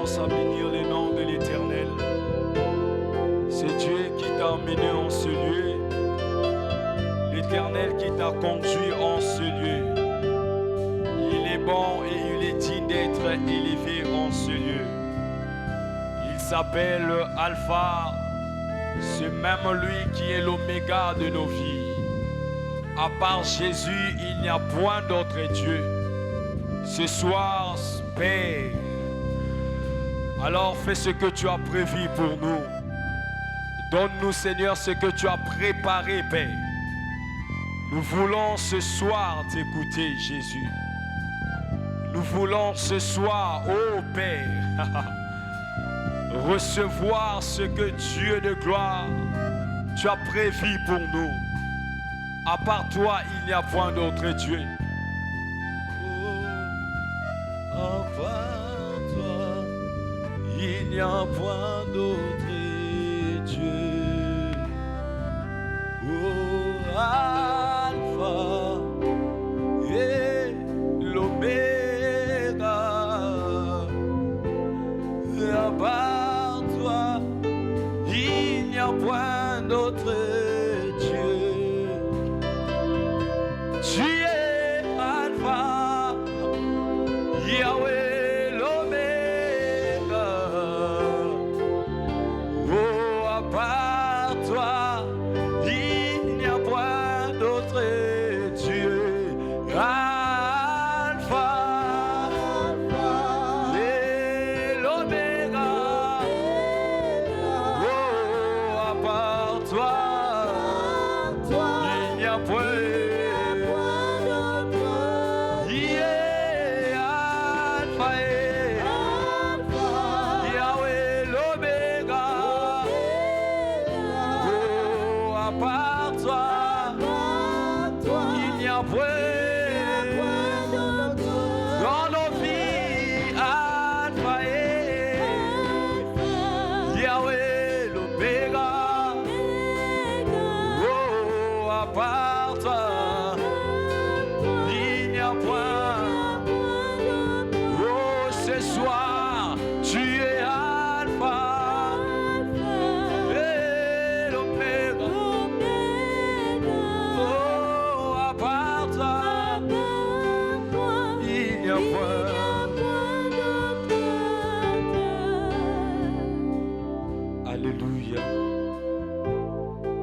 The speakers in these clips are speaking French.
commence à bénir le nom de l'Éternel. C'est Dieu qui t'a emmené en ce lieu. L'Éternel qui t'a conduit en ce lieu. Il est bon et il est digne d'être élevé en ce lieu. Il s'appelle Alpha. C'est même lui qui est l'oméga de nos vies. À part Jésus, il n'y a point d'autre Dieu. Ce soir, Père, alors fais ce que tu as prévu pour nous. Donne-nous, Seigneur, ce que tu as préparé, Père. Nous voulons ce soir t'écouter, Jésus. Nous voulons ce soir, ô Père, recevoir ce que Dieu de gloire, tu as prévu pour nous. À part toi, il n'y a point d'autre Dieu. Oh, à part toi, il n'y a point d'autre Dieu. Oh, Alpha et l'Oméga. À part toi, il n'y a point d'autre Dieu. Tu es Alpha, Yahweh l'Oméga. Oh, à part toi, il n'y a point d'autre Dieu. Alpha et l'Oméga. Oh, à part toi, il n'y a point. Alléluia.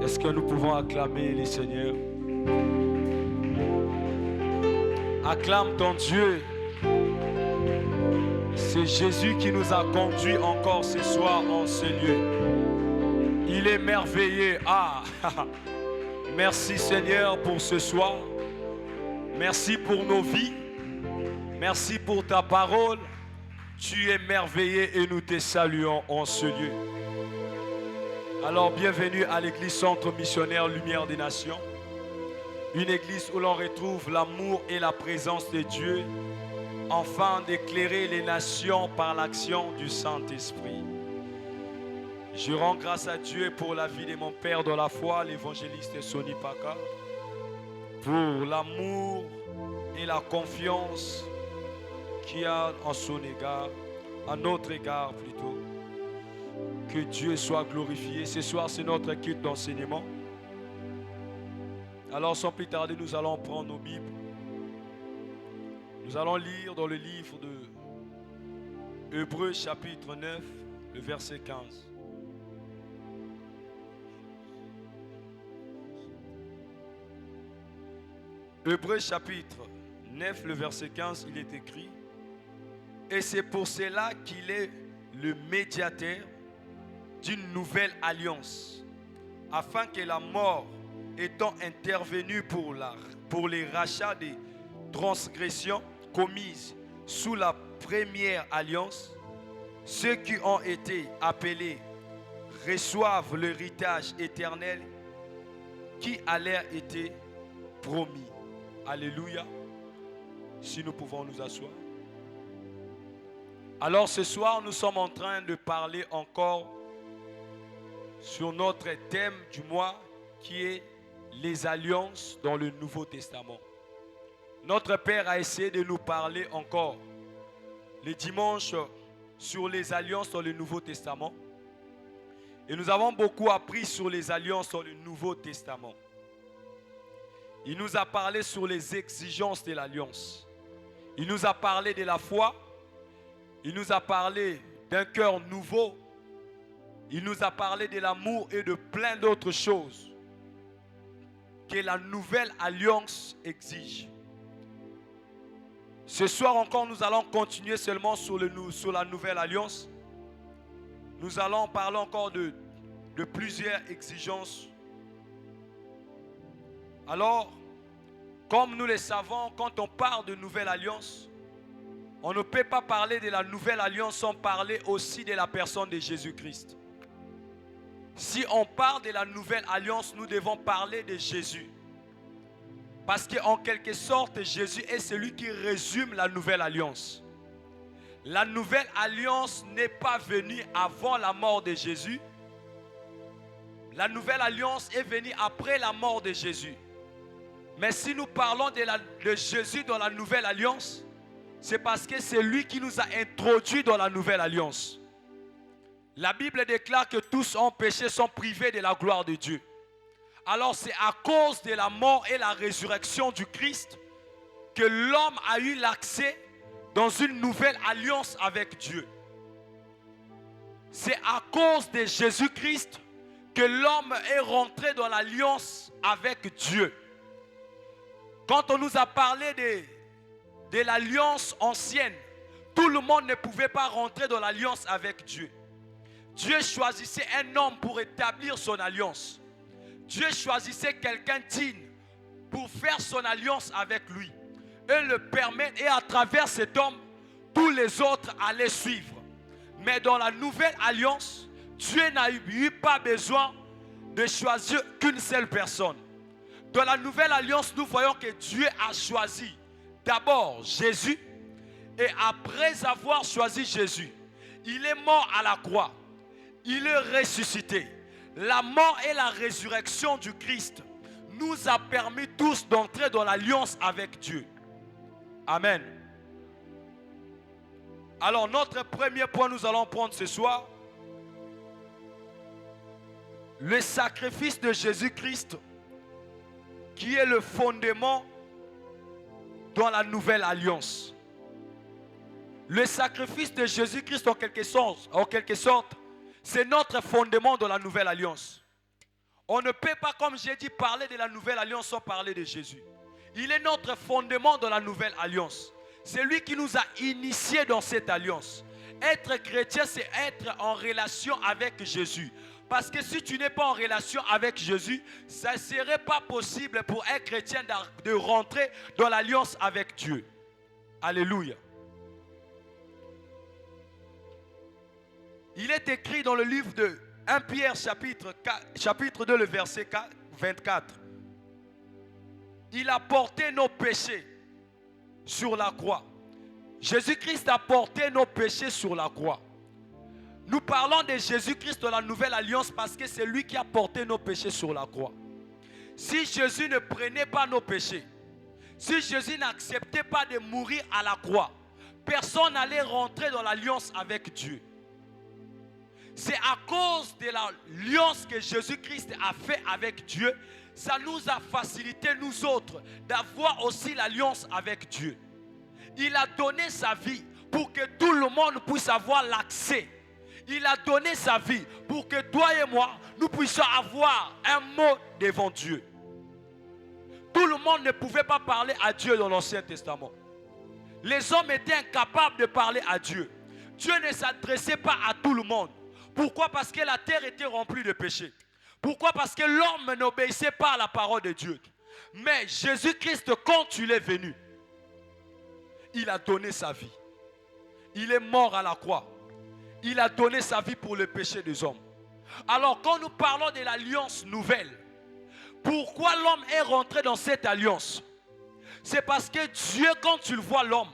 Est-ce que nous pouvons acclamer le Seigneur? Acclame ton Dieu. C'est Jésus qui nous a conduits encore ce soir en ce lieu. Il est merveilleux. Ah, merci Seigneur pour ce soir. Merci pour nos vies. Merci pour ta parole. Tu es merveilleux et nous te saluons en ce lieu. Alors bienvenue à l'église Centre Missionnaire Lumière des Nations. Une église où l'on retrouve l'amour et la présence de Dieu, afin d'éclairer les nations par l'action du Saint-Esprit. Je rends grâce à Dieu pour la vie de mon père dans la foi, l'évangéliste Sonny Paka, pour l'amour et la confiance qu'il a en son égard, à notre égard plutôt. Que Dieu soit glorifié. Ce soir, c'est notre culte d'enseignement. Alors, sans plus tarder, nous allons prendre nos Bibles. Nous allons lire dans le livre de Hébreux chapitre 9, le verset 15. Hébreux chapitre 9, le verset 15, il est écrit: et c'est pour cela qu'il est le médiateur d'une nouvelle alliance, afin que la mort étant intervenue pour les rachats des transgressions commises sous la première alliance, ceux qui ont été appelés reçoivent l'héritage éternel qui a leur été promis. Alléluia. Si nous pouvons nous asseoir. Alors ce soir, nous sommes en train de parler encore sur notre thème du mois qui est les alliances dans le Nouveau Testament. Notre Père a essayé de nous parler encore les dimanches sur les alliances dans le Nouveau Testament. Et nous avons beaucoup appris sur les alliances dans le Nouveau Testament. Il nous a parlé sur les exigences de l'alliance. Il nous a parlé de la foi. Il nous a parlé d'un cœur nouveau. Il nous a parlé de l'amour et de plein d'autres choses que la nouvelle alliance exige. Ce soir encore, nous allons continuer seulement sur la nouvelle alliance. Nous allons parler encore de plusieurs exigences. Alors, comme nous le savons, quand on parle de nouvelle alliance, on ne peut pas parler de la nouvelle alliance sans parler aussi de la personne de Jésus-Christ. Si on parle de la nouvelle alliance, nous devons parler de Jésus. Parce qu'en quelque sorte, Jésus est celui qui résume la nouvelle alliance. La nouvelle alliance n'est pas venue avant la mort de Jésus. La nouvelle alliance est venue après la mort de Jésus. Mais si nous parlons de Jésus dans la nouvelle alliance, c'est parce que c'est lui qui nous a introduits dans la nouvelle alliance. La Bible déclare que tous ont péché, sont privés de la gloire de Dieu. Alors c'est à cause de la mort et la résurrection du Christ que l'homme a eu l'accès dans une nouvelle alliance avec Dieu. C'est à cause de Jésus-Christ que l'homme est rentré dans l'alliance avec Dieu. Quand on nous a parlé de l'alliance ancienne, tout le monde ne pouvait pas rentrer dans l'alliance avec Dieu. Dieu choisissait un homme pour établir son alliance. Dieu choisissait quelqu'un digne pour faire son alliance avec lui. Et le permettre, et à travers cet homme, tous les autres allaient suivre. Mais dans la nouvelle alliance, Dieu n'a eu pas besoin de choisir qu'une seule personne. Dans la nouvelle alliance, nous voyons que Dieu a choisi d'abord Jésus. Et après avoir choisi Jésus, il est mort à la croix. Il est ressuscité. La mort et la résurrection du Christ nous a permis tous d'entrer dans l'alliance avec Dieu. Amen. Alors notre premier point nous allons prendre ce soir, le sacrifice de Jésus-Christ qui est le fondement dans la nouvelle alliance. Le sacrifice de Jésus-Christ en quelque sorte, c'est notre fondement dans la nouvelle alliance. On ne peut pas, comme j'ai dit, parler de la nouvelle alliance sans parler de Jésus. Il est notre fondement dans la nouvelle alliance. C'est lui qui nous a initiés dans cette alliance. Être chrétien, c'est être en relation avec Jésus. Parce que si tu n'es pas en relation avec Jésus, ça ne serait pas possible pour un chrétien de rentrer dans l'alliance avec Dieu. Alléluia. Il est écrit dans le livre de 1 Pierre chapitre 2, le verset 24. Il a porté nos péchés sur la croix. Jésus-Christ a porté nos péchés sur la croix. Nous parlons de Jésus-Christ dans la nouvelle alliance parce que c'est lui qui a porté nos péchés sur la croix. Si Jésus ne prenait pas nos péchés, si Jésus n'acceptait pas de mourir à la croix, personne n'allait rentrer dans l'alliance avec Dieu. C'est à cause de l'alliance que Jésus-Christ a fait avec Dieu, ça nous a facilité, nous autres, d'avoir aussi l'alliance avec Dieu. Il a donné sa vie pour que tout le monde puisse avoir l'accès. Il a donné sa vie pour que toi et moi, nous puissions avoir un mot devant Dieu. Tout le monde ne pouvait pas parler à Dieu dans l'Ancien Testament. Les hommes étaient incapables de parler à Dieu. Dieu ne s'adressait pas à tout le monde. Pourquoi? Parce que la terre était remplie de péchés. Pourquoi? Parce que l'homme n'obéissait pas à la parole de Dieu. Mais Jésus-Christ, quand il est venu, il a donné sa vie. Il est mort à la croix. Il a donné sa vie pour le péché des hommes. Alors quand nous parlons de l'alliance nouvelle, pourquoi l'homme est rentré dans cette alliance? C'est parce que Dieu, quand il voit l'homme,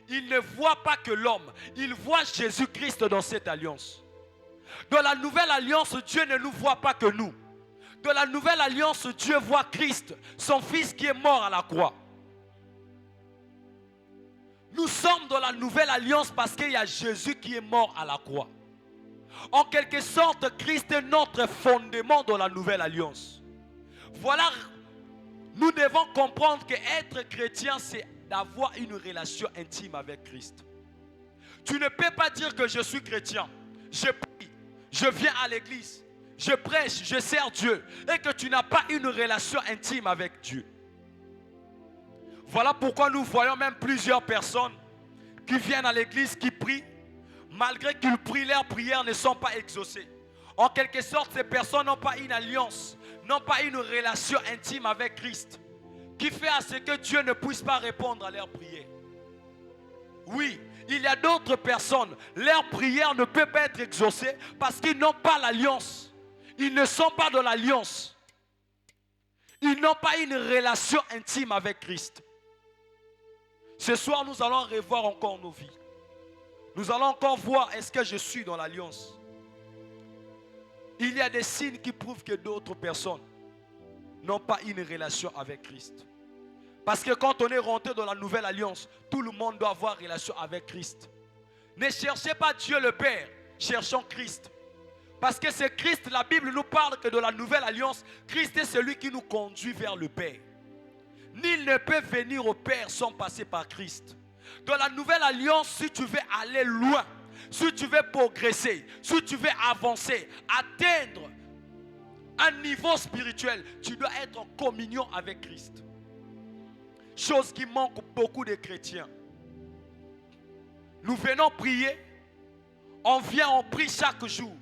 il ne voit pas que l'homme, il voit Jésus-Christ dans cette alliance. Dans la nouvelle alliance, Dieu ne nous voit pas que nous. Dans la nouvelle alliance, Dieu voit Christ, son fils qui est mort à la croix. Nous sommes dans la nouvelle alliance parce qu'il y a Jésus qui est mort à la croix. En quelque sorte, Christ est notre fondement dans la nouvelle alliance. Voilà, nous devons comprendre qu'être chrétien, c'est d'avoir une relation intime avec Christ. Tu ne peux pas dire que je suis chrétien, je prie, je viens à l'église, je prêche, je sers Dieu, et que tu n'as pas une relation intime avec Dieu. Voilà pourquoi nous voyons même plusieurs personnes qui viennent à l'église, qui prient, malgré qu'ils prient, leurs prières ne sont pas exaucées. En quelque sorte, ces personnes n'ont pas une alliance, n'ont pas une relation intime avec Christ, qui fait à ce que Dieu ne puisse pas répondre à leurs prières. Oui, il y a d'autres personnes, leurs prières ne peuvent pas être exaucées parce qu'ils n'ont pas l'alliance. Ils ne sont pas dans l'alliance. Ils n'ont pas une relation intime avec Christ. Ce soir, nous allons revoir encore nos vies. Nous allons encore voir, est-ce que je suis dans l'alliance? Il y a des signes qui prouvent que d'autres personnes n'ont pas une relation avec Christ. Parce que quand on est rentré dans la nouvelle alliance, tout le monde doit avoir relation avec Christ. Ne cherchez pas Dieu le Père, cherchons Christ. Parce que c'est Christ, la Bible nous parle que dans la nouvelle alliance, Christ est celui qui nous conduit vers le Père. Nul ne peut venir au Père sans passer par Christ. Dans la nouvelle alliance, si tu veux aller loin, si tu veux progresser, si tu veux avancer, atteindre un niveau spirituel, tu dois être en communion avec Christ. Chose qui manque beaucoup de chrétiens. Nous venons prier, on vient, on prie chaque jour.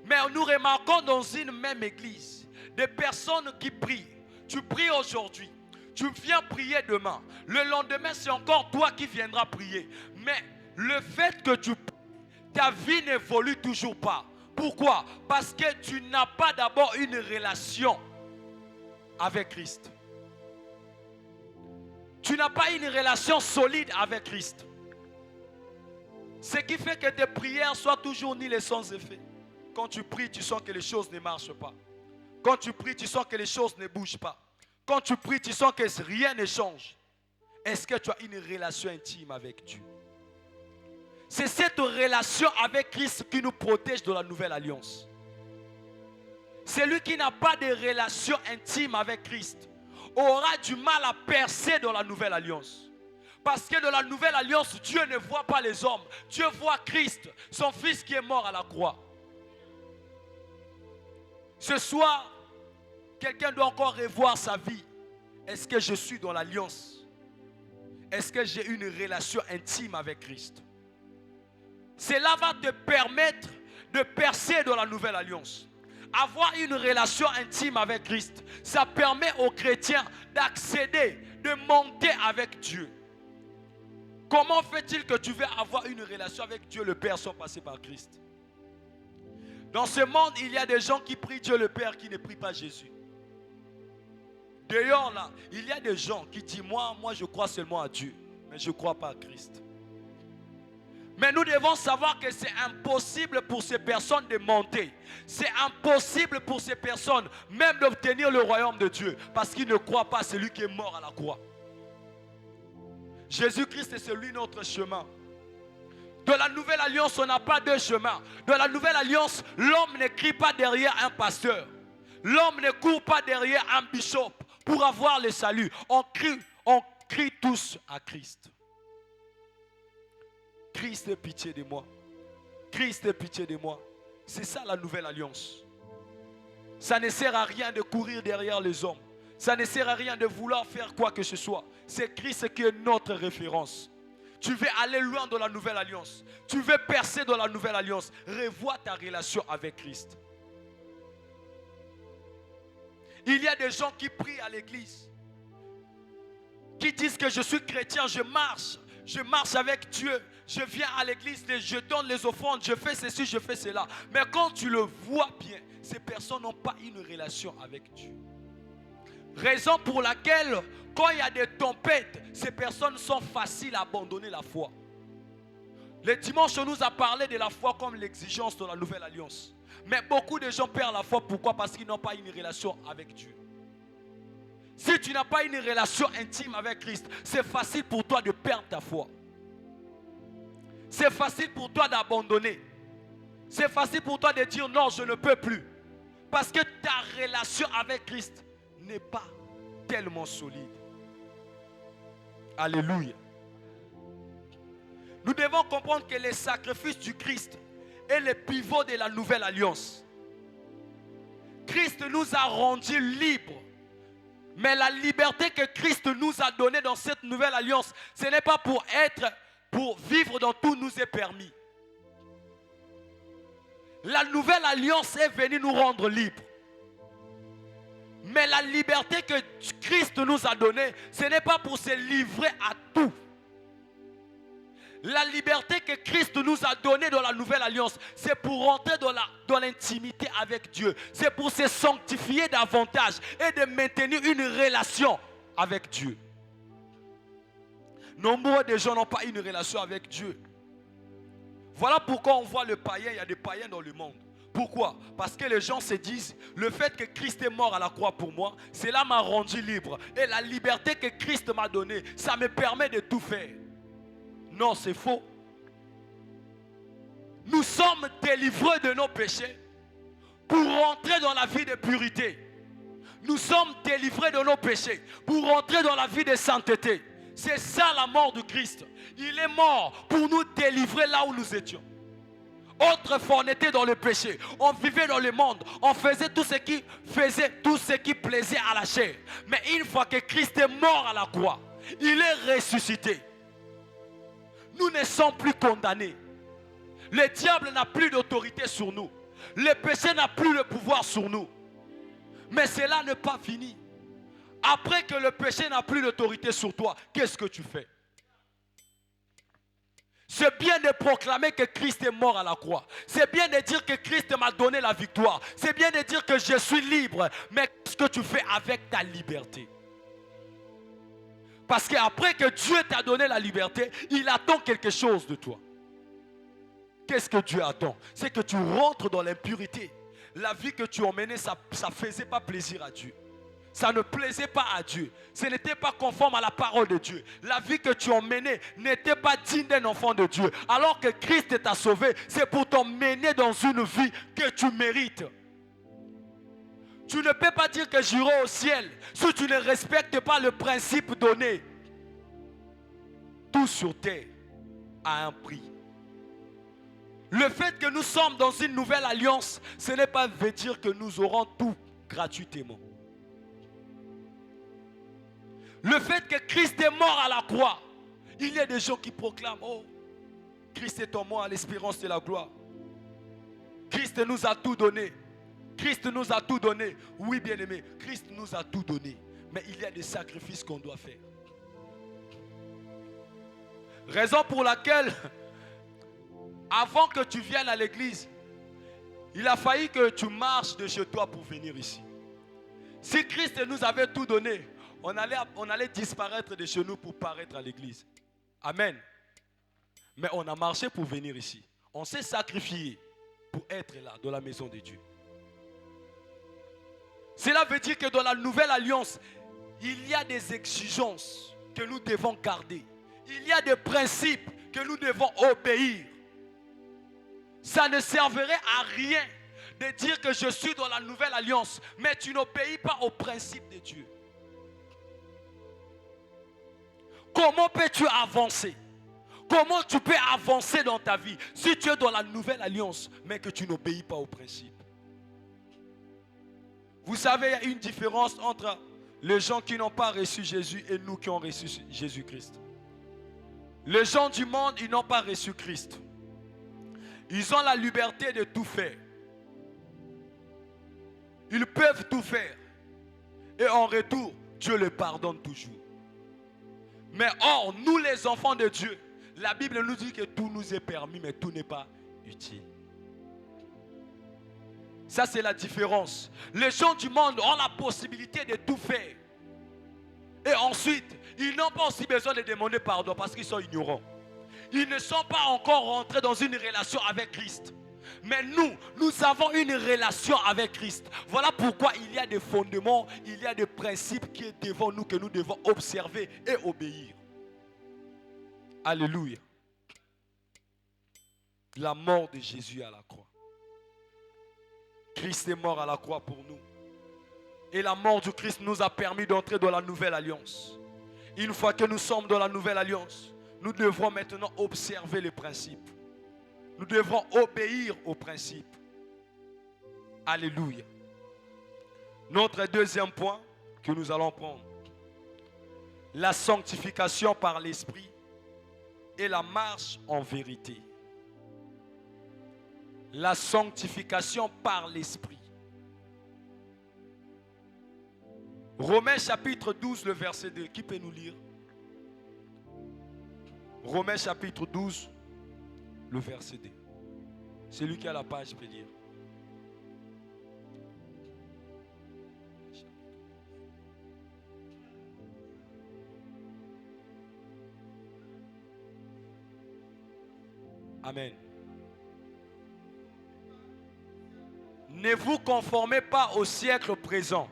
Mais nous remarquons dans une même église des personnes qui prient. Tu pries aujourd'hui, tu viens prier demain. Le lendemain, c'est encore toi qui viendras prier. Mais le fait que tu pries, ta vie n'évolue toujours pas. Pourquoi? Parce que tu n'as pas d'abord une relation avec Christ. Tu n'as pas une relation solide avec Christ. Ce qui fait que tes prières soient toujours nulles et sans effet. Quand tu pries, tu sens que les choses ne marchent pas. Quand tu pries, tu sens que les choses ne bougent pas. Quand tu pries, tu sens que rien ne change. Est-ce que tu as une relation intime avec Dieu? C'est cette relation avec Christ qui nous protège de la nouvelle alliance. Celui qui n'a pas de relation intime avec Christ aura du mal à percer dans la nouvelle alliance. Parce que dans la nouvelle alliance, Dieu ne voit pas les hommes. Dieu voit Christ, son fils qui est mort à la croix. Ce soir, quelqu'un doit encore revoir sa vie. Est-ce que je suis dans l'alliance? Est-ce que j'ai une relation intime avec Christ? Cela va te permettre de percer dans la nouvelle alliance. Avoir une relation intime avec Christ, ça permet aux chrétiens d'accéder, de monter avec Dieu. Comment fait-il que tu veux avoir une relation avec Dieu le Père sans passer par Christ? Dans ce monde, il y a des gens qui prient Dieu le Père qui ne prient pas Jésus. D'ailleurs là, il y a des gens qui disent moi je crois seulement à Dieu, mais je ne crois pas à Christ. Mais nous devons savoir que c'est impossible pour ces personnes de monter. C'est impossible pour ces personnes même d'obtenir le royaume de Dieu parce qu'ils ne croient pas à celui qui est mort à la croix. Jésus-Christ est celui notre chemin. Dans la nouvelle alliance, on n'a pas deux chemins. Dans la nouvelle alliance, l'homme ne crie pas derrière un pasteur. L'homme ne court pas derrière un bishop pour avoir le salut. On crie tous à Christ. Christ ait pitié de moi. Christ ait pitié de moi. C'est ça la nouvelle alliance. Ça ne sert à rien de courir derrière les hommes. Ça ne sert à rien de vouloir faire quoi que ce soit. C'est Christ qui est notre référence. Tu veux aller loin dans la nouvelle alliance. Tu veux percer dans la nouvelle alliance. Revois ta relation avec Christ. Il y a des gens qui prient à l'église, qui disent que je suis chrétien, je marche avec Dieu, je viens à l'église, je donne les offrandes, je fais ceci, je fais cela. Mais quand tu le vois bien, ces personnes n'ont pas une relation avec Dieu. Raison pour laquelle, quand il y a des tempêtes, ces personnes sont faciles à abandonner la foi. Le dimanche, on nous a parlé de la foi comme l'exigence de la nouvelle alliance. Mais beaucoup de gens perdent la foi. Pourquoi? Parce qu'ils n'ont pas une relation avec Dieu. Si tu n'as pas une relation intime avec Christ, c'est facile pour toi de perdre ta foi. C'est facile pour toi d'abandonner. C'est facile pour toi de dire non, je ne peux plus. Parce que ta relation avec Christ n'est pas tellement solide. Alléluia. Nous devons comprendre que le sacrifice du Christ est le pivot de la nouvelle alliance. Christ nous a rendus libres. Mais la liberté que Christ nous a donnée dans cette nouvelle alliance, ce n'est pas pour vivre dans tout nous est permis. La nouvelle alliance est venue nous rendre libres. Mais la liberté que Christ nous a donnée, ce n'est pas pour se livrer à tout. La liberté que Christ nous a donnée dans la nouvelle alliance, c'est pour rentrer dans l'intimité avec Dieu. C'est pour se sanctifier davantage et de maintenir une relation avec Dieu. Nombreux de gens n'ont pas une relation avec Dieu. Voilà pourquoi on voit le païen, il y a des païens dans le monde. Pourquoi? Parce que les gens se disent, le fait que Christ est mort à la croix pour moi, cela m'a rendu libre. Et la liberté que Christ m'a donnée, ça me permet de tout faire. Non, c'est faux. Nous sommes délivrés de nos péchés pour rentrer dans la vie de pureté. Nous sommes délivrés de nos péchés pour rentrer dans la vie de sainteté. C'est ça la mort de Christ. Il est mort pour nous délivrer là où nous étions. Autrefois, on était dans le péché. On vivait dans le monde. On faisait tout ce qui plaisait à la chair. Mais une fois que Christ est mort à la croix, il est ressuscité. Nous ne sommes plus condamnés. Le diable n'a plus d'autorité sur nous. Le péché n'a plus de pouvoir sur nous. Mais cela n'est pas fini. Après que le péché n'a plus d'autorité sur toi, qu'est-ce que tu fais? C'est bien de proclamer que Christ est mort à la croix. C'est bien de dire que Christ m'a donné la victoire. C'est bien de dire que je suis libre. Mais qu'est-ce que tu fais avec ta liberté? Parce qu'après que Dieu t'a donné la liberté, il attend quelque chose de toi. Qu'est-ce que Dieu attend? C'est que tu rentres dans l'impureté. La vie que tu as menée, ça ne faisait pas plaisir à Dieu. Ça ne plaisait pas à Dieu. Ce n'était pas conforme à la parole de Dieu. La vie que tu as menée n'était pas digne d'un enfant de Dieu. Alors que Christ t'a sauvé, c'est pour t'emmener dans une vie que tu mérites. Tu ne peux pas dire que j'irai au ciel si tu ne respectes pas le principe donné. Tout sur terre a un prix. Le fait que nous sommes dans une nouvelle alliance, ce n'est pas veut dire que nous aurons tout gratuitement. Le fait que Christ est mort à la croix, il y a des gens qui proclament, oh, Christ est en moi, l'espérance de la gloire. Christ nous a tout donné. Christ nous a tout donné. Oui, bien-aimé, Christ nous a tout donné. Mais il y a des sacrifices qu'on doit faire. Raison pour laquelle, avant que tu viennes à l'église, il a fallu que tu marches de chez toi pour venir ici. Si Christ nous avait tout donné, on allait disparaître de chez nous pour paraître à l'église. Amen. Mais on a marché pour venir ici. On s'est sacrifié pour être là, dans la maison de Dieu. Cela veut dire que dans la nouvelle alliance, il y a des exigences que nous devons garder. Il y a des principes que nous devons obéir. Ça ne servirait à rien de dire que je suis dans la nouvelle alliance, mais tu n'obéis pas aux principes de Dieu. Comment peux-tu avancer? Comment tu peux avancer dans ta vie si tu es dans la nouvelle alliance, mais que tu n'obéis pas aux principes? Vous savez, il y a une différence entre les gens qui n'ont pas reçu Jésus et nous qui avons reçu Jésus-Christ. Les gens du monde, ils n'ont pas reçu Christ. Ils ont la liberté de tout faire. Ils peuvent tout faire. Et en retour, Dieu les pardonne toujours. Mais or, nous les enfants de Dieu, la Bible nous dit que tout nous est permis, mais tout n'est pas utile. Ça, c'est la différence. Les gens du monde ont la possibilité de tout faire. Et ensuite, ils n'ont pas aussi besoin de demander pardon parce qu'ils sont ignorants. Ils ne sont pas encore rentrés dans une relation avec Christ. Mais nous avons une relation avec Christ. Voilà pourquoi il y a des fondements, il y a des principes qui sont devant nous que nous devons observer et obéir. Alléluia. la mort de Jésus à la croix. Christ est mort à la croix pour nous. Et la mort du Christ nous a permis d'entrer dans la nouvelle alliance. Une fois que nous sommes dans la nouvelle alliance, nous devrons maintenant observer les principes. Nous devrons obéir aux principes. Alléluia. Notre deuxième point que nous allons prendre, la sanctification par l'Esprit et la marche en vérité. La sanctification par l'Esprit. Romains chapitre 12, le verset 2. Qui peut nous lire? Romains chapitre 12, le verset 2. Celui qui a la page peut lire. Amen. Ne vous conformez pas au siècle présent.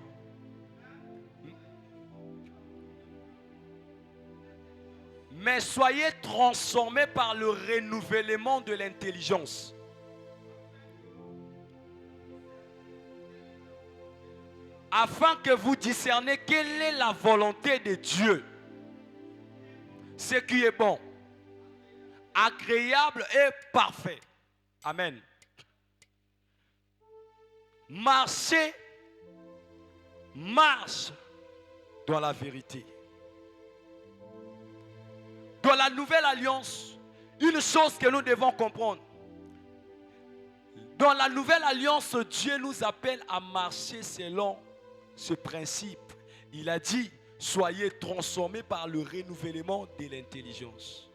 Mais soyez transformés par le renouvellement de l'intelligence. Afin que vous discerniez quelle est la volonté de Dieu. Ce qui est bon, agréable et parfait. Amen. Marche dans la vérité. Dans la nouvelle alliance, une chose que nous devons comprendre. Dans la nouvelle alliance, Dieu nous appelle à marcher selon ce principe. Il a dit, soyez transformés par le renouvellement de l'intelligence.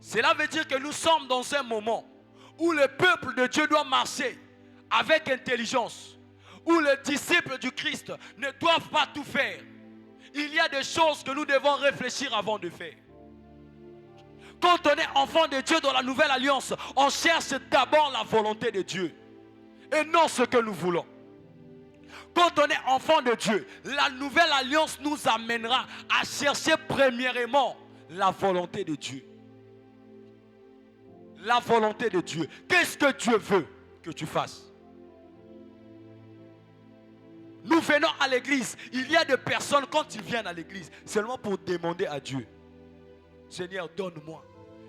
Cela veut dire que nous sommes dans un moment où le peuple de Dieu doit marcher avec intelligence, où les disciples du Christ ne doivent pas tout faire. Il y a des choses que nous devons réfléchir avant de faire. Quand on est enfant de Dieu dans la nouvelle alliance, on cherche d'abord la volonté de Dieu et non ce que nous voulons. Quand on est enfant de Dieu, la nouvelle alliance nous amènera à chercher premièrement la volonté de Dieu. La volonté de Dieu. Qu'est-ce que Dieu veut que tu fasses? Nous venons à l'église. Il y a des personnes, quand ils viennent à l'église, seulement pour demander à Dieu. Seigneur, donne-moi.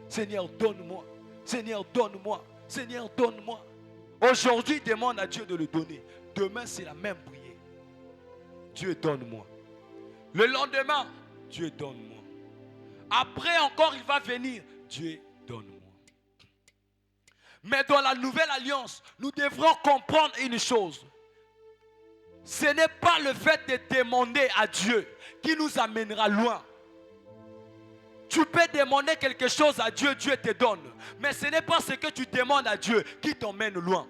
Seigneur, donne-moi. Seigneur, donne-moi. Seigneur, donne-moi. Aujourd'hui, demande à Dieu de le donner. Demain, c'est la même prière. Dieu, donne-moi. Le lendemain, Dieu, donne-moi. Après encore, il va venir. Dieu, donne-moi. Mais dans la nouvelle alliance, nous devrons comprendre une chose. Ce n'est pas le fait de demander à Dieu qui nous amènera loin. Tu peux demander quelque chose à Dieu, Dieu te donne. Mais ce n'est pas ce que tu demandes à Dieu qui t'emmène loin.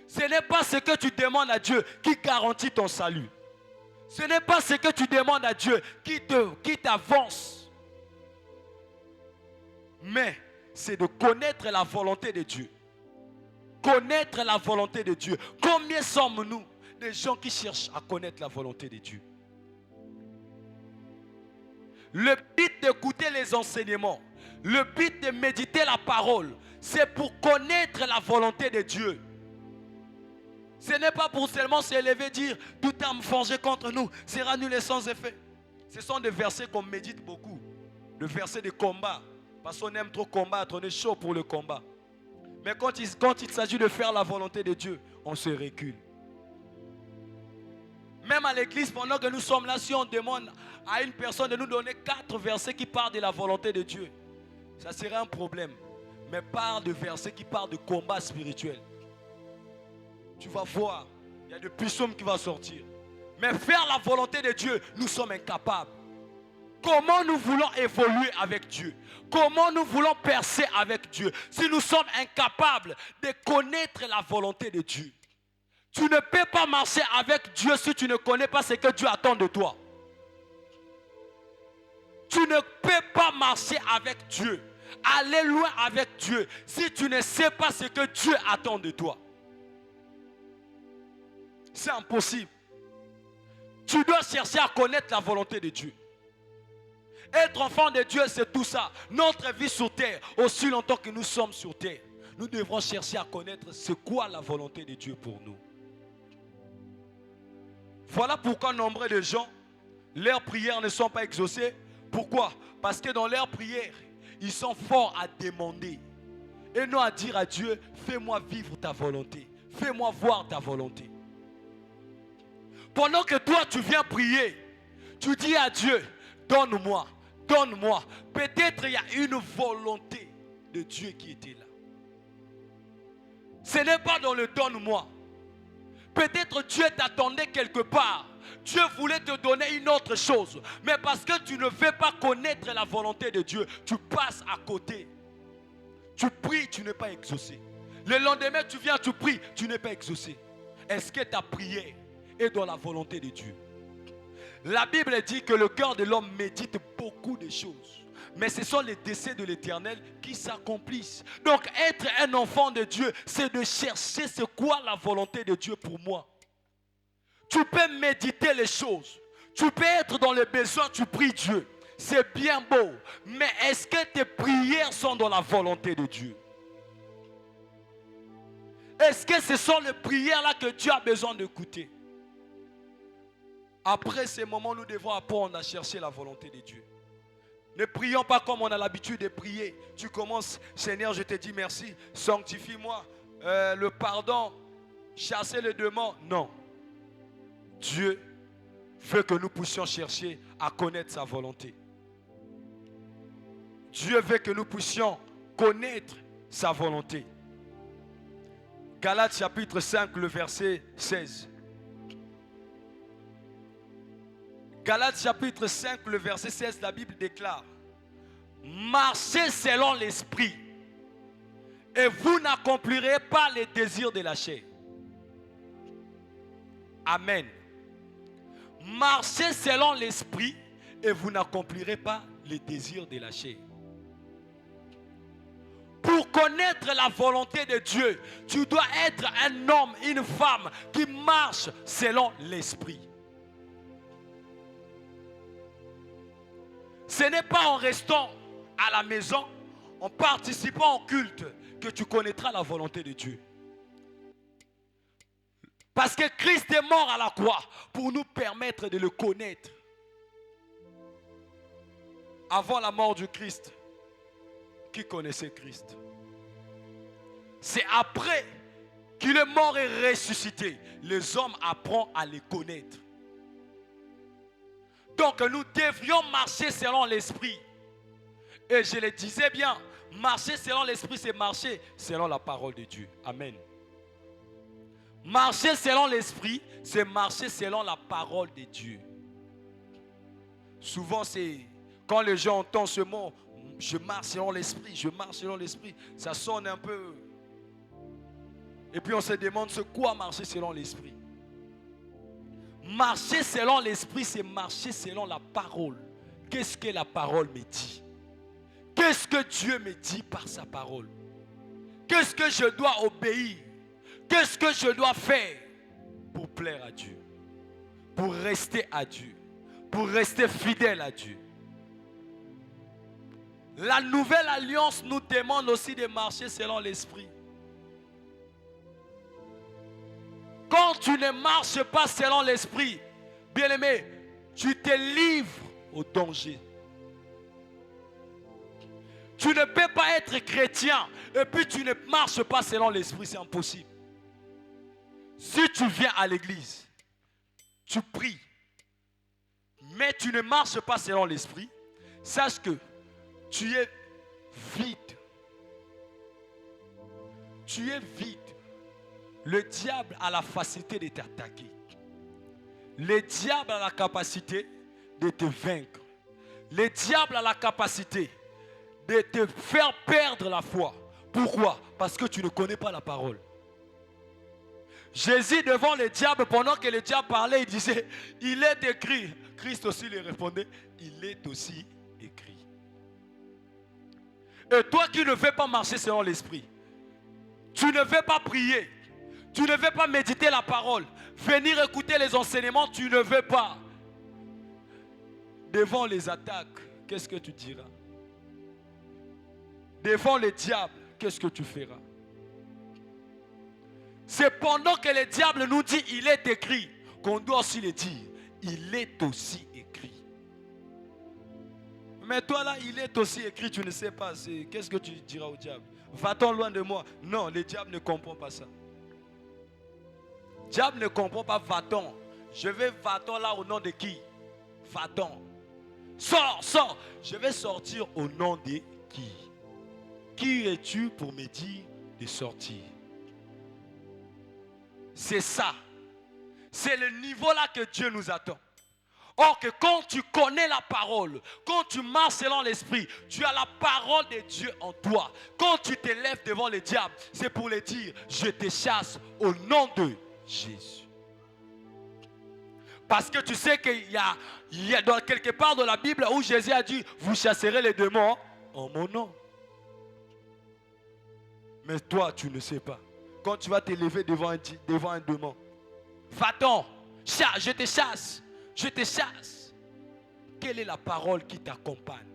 Ce n'est pas ce que tu demandes à Dieu qui garantit ton salut. Ce n'est pas ce que tu demandes à Dieu qui t'avance. Mais c'est de connaître la volonté de Dieu. Connaître la volonté de Dieu. Combien sommes-nous des gens qui cherchent à connaître la volonté de Dieu? Le but d'écouter les enseignements, le but de méditer la parole, c'est pour connaître la volonté de Dieu. Ce n'est pas pour seulement s'élever et dire tout arme forgée contre nous sera nulle et sans effet. Ce sont des versets qu'on médite beaucoup. Le verset de combat. Parce qu'on aime trop combattre, on est chaud pour le combat. Mais quand il s'agit de faire la volonté de Dieu, on se recule. Même à l'église, pendant que nous sommes là, si on demande à une personne de nous donner 4 versets qui parlent de la volonté de Dieu, ça serait un problème. Mais parle de versets qui parlent de combat spirituel. Tu vas voir, il y a des psaumes qui vont sortir. Mais faire la volonté de Dieu, nous sommes incapables. Comment nous voulons évoluer avec Dieu? Comment nous voulons percer avec Dieu si nous sommes incapables de connaître la volonté de Dieu? Tu ne peux pas marcher avec Dieu si tu ne connais pas ce que Dieu attend de toi. Tu ne peux pas marcher avec Dieu, aller loin avec Dieu si tu ne sais pas ce que Dieu attend de toi. C'est impossible. Tu dois chercher à connaître la volonté de Dieu. Être enfant de Dieu, c'est tout ça. Notre vie sur terre, aussi longtemps que nous sommes sur terre, nous devrons chercher à connaître c'est quoi la volonté de Dieu pour nous. Voilà pourquoi nombre de gens, leurs prières ne sont pas exaucées. Pourquoi? Parce que dans leurs prières, ils sont forts à demander. Et non à dire à Dieu, fais-moi vivre ta volonté. Fais-moi voir ta volonté. Pendant que toi tu viens prier, tu dis à Dieu, donne-moi, donne-moi. Peut-être il y a une volonté de Dieu qui était là. Ce n'est pas dans le donne-moi. Peut-être Dieu t'attendait quelque part. Dieu voulait te donner une autre chose. Mais parce que tu ne veux pas connaître la volonté de Dieu, tu passes à côté. Tu pries, tu n'es pas exaucé. Le lendemain, tu viens, tu pries, tu n'es pas exaucé. Est-ce que ta prière est dans la volonté de Dieu? La Bible dit que le cœur de l'homme médite beaucoup de choses. Mais ce sont les décès de l'Éternel qui s'accomplissent. Donc être un enfant de Dieu, c'est de chercher c'est quoi la volonté de Dieu pour moi. Tu peux méditer les choses. Tu peux être dans les besoins, tu pries Dieu. C'est bien beau. Mais est-ce que tes prières sont dans la volonté de Dieu? Est-ce que ce sont les prières là que Dieu a besoin d'écouter? Après ces moments, nous devons apprendre à chercher la volonté de Dieu. Ne prions pas comme on a l'habitude de prier. Tu commences, Seigneur, je te dis merci, sanctifie-moi, le pardon, chasser les démons. Non. Dieu veut que nous puissions chercher à connaître sa volonté. Dieu veut que nous puissions connaître sa volonté. Galates chapitre 5, le verset 16. Galates chapitre 5, le verset 16, la Bible déclare: marchez selon l'esprit, et vous n'accomplirez pas les désirs de la chair. Amen. Marchez selon l'esprit, et vous n'accomplirez pas les désirs de la chair. Pour connaître la volonté de Dieu, tu dois être un homme, une femme qui marche selon l'esprit. Ce n'est pas en restant à la maison, en participant au culte, que tu connaîtras la volonté de Dieu. Parce que Christ est mort à la croix pour nous permettre de le connaître. Avant la mort du Christ, qui connaissait Christ? C'est après qu'il est mort et ressuscité, les hommes apprennent à le connaître. Donc nous devrions marcher selon l'esprit. Et je le disais bien, marcher selon l'esprit, c'est marcher selon la parole de Dieu. Amen. Marcher selon l'esprit, c'est marcher selon la parole de Dieu. Souvent, c'est quand les gens entendent ce mot, je marche selon l'esprit, je marche selon l'esprit, ça sonne un peu. Et puis on se demande c'est quoi marcher selon l'esprit. Marcher selon l'esprit, c'est marcher selon la parole. Qu'est-ce que la parole me dit? Qu'est-ce que Dieu me dit par sa parole? Qu'est-ce que je dois obéir? Qu'est-ce que je dois faire pour plaire à Dieu? Pour rester à Dieu? Pour rester fidèle à Dieu? La nouvelle alliance nous demande aussi de marcher selon l'esprit. Quand tu ne marches pas selon l'esprit, bien-aimé, tu te livres au danger. Tu ne peux pas être chrétien et puis tu ne marches pas selon l'esprit, c'est impossible. Si tu viens à l'église, tu pries, mais tu ne marches pas selon l'esprit, sache que tu es vide. Tu es vide. Le diable a la facilité de t'attaquer. Le diable a la capacité de te vaincre. Le diable a la capacité de te faire perdre la foi. Pourquoi? Parce que tu ne connais pas la parole. Jésus devant le diable, pendant que le diable parlait, il disait, il est écrit. Christ aussi lui répondait, il est aussi écrit. Et toi qui ne veux pas marcher selon l'esprit, tu ne veux pas prier, tu ne veux pas méditer la parole, venir écouter les enseignements, tu ne veux pas. Devant les attaques qu'est-ce que tu diras? Devant le diable, qu'est-ce que tu feras? C'est pendant que le diable nous dit il est écrit qu'on doit aussi le dire. Il est aussi écrit. Mais toi là, il est aussi écrit, tu ne sais pas. Qu'est-ce que tu diras au diable? Va-t-on loin de moi? Non, le diable ne comprend pas ça. Le diable ne comprend pas va-t-on. Je vais va-t-on là au nom de qui? Va-t-on. Sors, sors. Je vais sortir au nom de qui? Qui es-tu pour me dire de sortir? C'est ça. C'est le niveau là que Dieu nous attend. Or que quand tu connais la parole, quand tu marches selon l'esprit, tu as la parole de Dieu en toi. Quand tu te lèves devant le diable, c'est pour le dire, je te chasse au nom de Jésus. Parce que tu sais qu'il y a dans quelque part dans la Bible où Jésus a dit, vous chasserez les démons en mon nom. Mais toi, tu ne sais pas. Quand tu vas te lever devant un démon, va-t'en, je te chasse. Je te chasse. Quelle est la parole qui t'accompagne?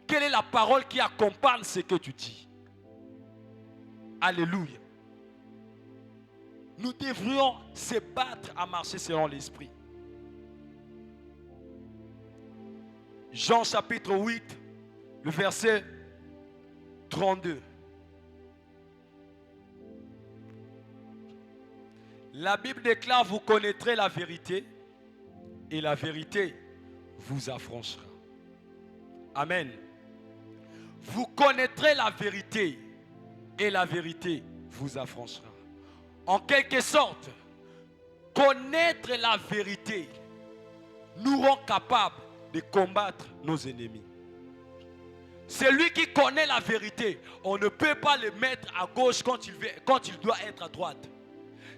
Quelle est la parole qui accompagne ce que tu dis? Alléluia. Nous devrions se battre à marcher selon l'esprit. Jean chapitre 8, le verset 32. La Bible déclare, vous connaîtrez la vérité et la vérité vous affranchira. Amen. Vous connaîtrez la vérité et la vérité vous affranchira. En quelque sorte, connaître la vérité nous rend capables de combattre nos ennemis. Celui qui connaît la vérité, on ne peut pas le mettre à gauche quand il doit être à droite.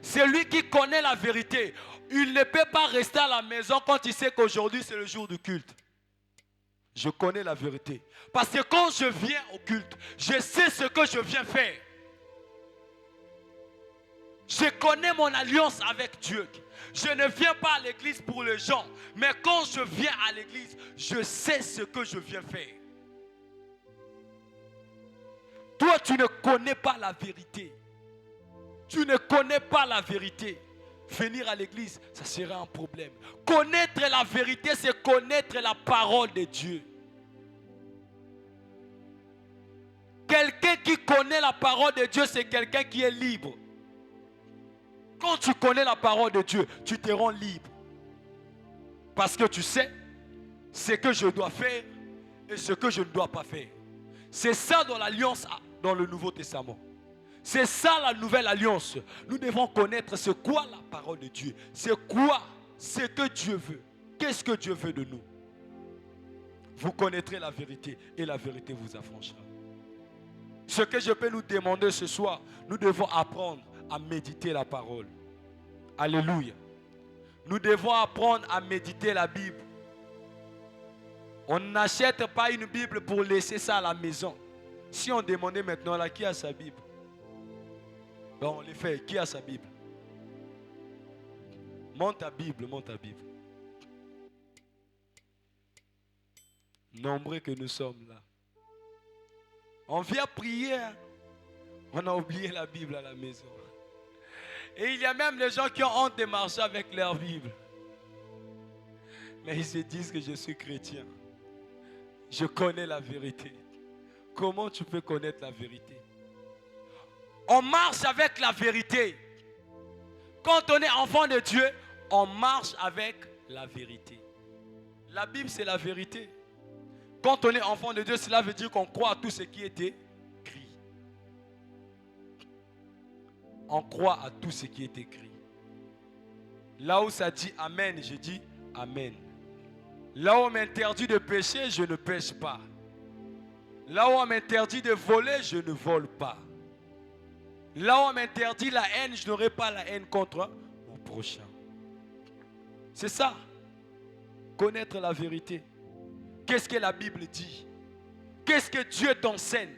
Celui qui connaît la vérité, il ne peut pas rester à la maison quand il sait qu'aujourd'hui c'est le jour du culte. Je connais la vérité. Parce que quand je viens au culte, je sais ce que je viens faire. Je connais mon alliance avec Dieu. Je ne viens pas à l'église pour les gens. Mais quand je viens à l'église, je sais ce que je viens faire. Toi, tu ne connais pas la vérité. Tu ne connais pas la vérité. Venir à l'église, ça sera un problème. Connaître la vérité, c'est connaître la parole de Dieu. Quelqu'un qui connaît la parole de Dieu, c'est quelqu'un qui est libre. Quand tu connais la parole de Dieu, tu te rends libre. Parce que tu sais ce que je dois faire et ce que je ne dois pas faire. C'est ça dans l'alliance dans le Nouveau Testament. C'est ça la nouvelle alliance. Nous devons connaître c'est quoi la parole de Dieu. C'est quoi ce que Dieu veut. Qu'est-ce que Dieu veut de nous? Vous connaîtrez la vérité et la vérité vous affranchira. Ce que je peux nous demander ce soir, nous devons apprendre à méditer la parole. Alléluia. Nous devons apprendre à méditer la Bible. On n'achète pas une Bible pour laisser ça à la maison. Si on demandait maintenant là, qui a sa Bible? Ben on les fait. Qui a sa Bible? Monte ta Bible, monte ta Bible. Nombreux que nous sommes là. On vient prier. On a oublié la Bible à la maison. Et il y a même des gens qui ont honte de marcher avec leur Bible. Mais ils se disent que je suis chrétien. Je connais la vérité. Comment tu peux connaître la vérité? On marche avec la vérité. Quand on est enfant de Dieu, on marche avec la vérité. La Bible, c'est la vérité. Quand on est enfant de Dieu, cela veut dire qu'on croit à tout ce qui est écrit. On croit à tout ce qui est écrit. Là où ça dit Amen, je dis Amen. Là où on m'interdit de pécher, je ne pêche pas. Là où on m'interdit de voler, je ne vole pas. Là où on m'interdit la haine, je n'aurai pas la haine contre mon prochain. C'est ça. Connaître la vérité. Qu'est-ce que la Bible dit? Qu'est-ce que Dieu t'enseigne?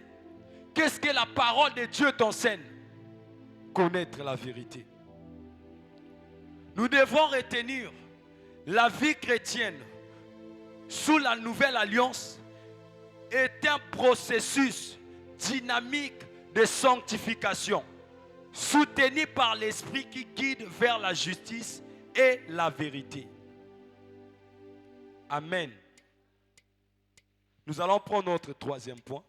Qu'est-ce que la parole de Dieu t'enseigne? Connaître la vérité. Nous devons retenir la vie chrétienne sous la nouvelle alliance. C'est un processus dynamique de sanctification, soutenu par l'Esprit qui guide vers la justice et la vérité. Amen. Nous allons prendre notre troisième point.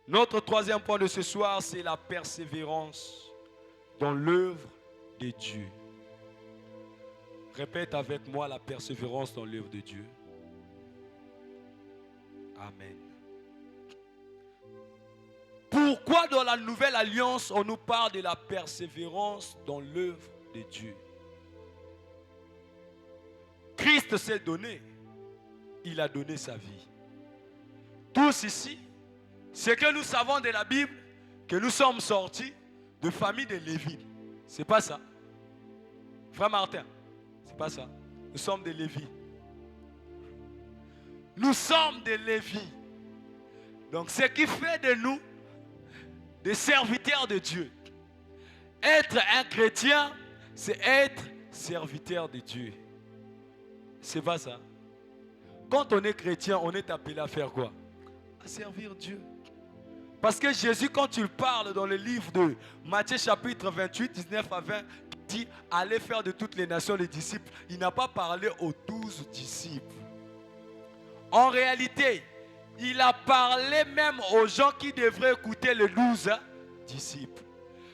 Notre troisième point de ce soir, c'est la persévérance dans l'œuvre de Dieu. Répète avec moi la persévérance dans l'œuvre de Dieu. Amen. Pourquoi dans la Nouvelle Alliance, on nous parle de la persévérance dans l'œuvre de Dieu? Christ s'est donné. Il a donné sa vie. Tous ici, c'est que nous savons de la Bible que nous sommes sortis de famille de Lévi. C'est pas ça. Frère Martin, c'est pas ça. Nous sommes des Lévi. Nous sommes des Lévi. Donc ce qui fait de nous des serviteurs de Dieu. Être un chrétien, c'est être serviteur de Dieu. C'est pas ça. Quand on est chrétien, on est appelé à faire quoi? À servir Dieu. Parce que Jésus, quand tu parles dans le livre de Matthieu chapitre 28, 19 à 20, dit allez faire de toutes les nations les disciples. Il n'a pas parlé aux 12 disciples. En réalité, il a parlé même aux gens qui devraient écouter les 12 disciples.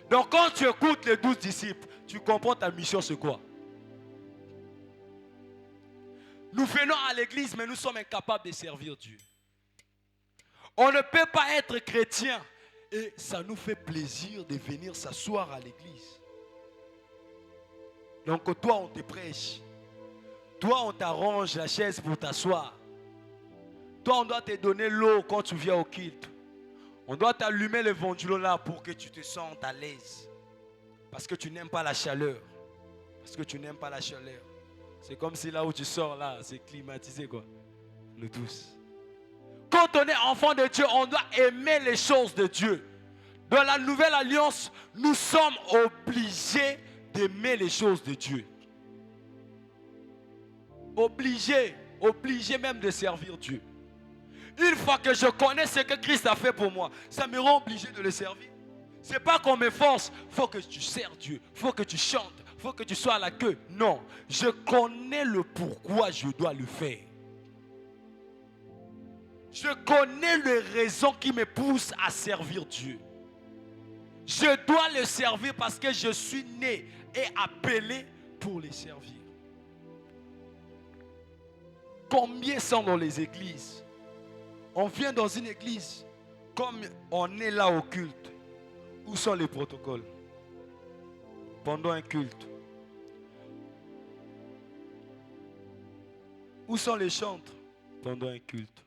Donc quand tu écoutes les 12 disciples, tu comprends ta mission c'est quoi? Nous venons à l'église, mais nous sommes incapables de servir Dieu. On ne peut pas être chrétien et ça nous fait plaisir de venir s'asseoir à l'église. Donc toi, on te prêche. Toi, on t'arrange la chaise pour t'asseoir. Toi, on doit te donner l'eau quand tu viens au culte. On doit t'allumer le ventilo là pour que tu te sentes à l'aise. Parce que tu n'aimes pas la chaleur. Parce que tu n'aimes pas la chaleur. C'est comme si là où tu sors là, c'est climatisé quoi. Nous tous. Quand on est enfant de Dieu, on doit aimer les choses de Dieu. Dans la nouvelle alliance, nous sommes obligés d'aimer les choses de Dieu. Obligés même de servir Dieu. Une fois que je connais ce que Christ a fait pour moi, ça me rend obligé de le servir. Ce n'est pas qu'on me force, il faut que tu sers Dieu, il faut que tu chantes, il faut que tu sois à la queue. Non, je connais le pourquoi je dois le faire. Je connais les raisons qui me poussent à servir Dieu. Je dois le servir parce que je suis né et appelé pour le servir. Combien sont dans les églises? On vient dans une église, comme on est là au culte. Où sont les protocoles? Pendant un culte. Où sont les chantres? Pendant un culte.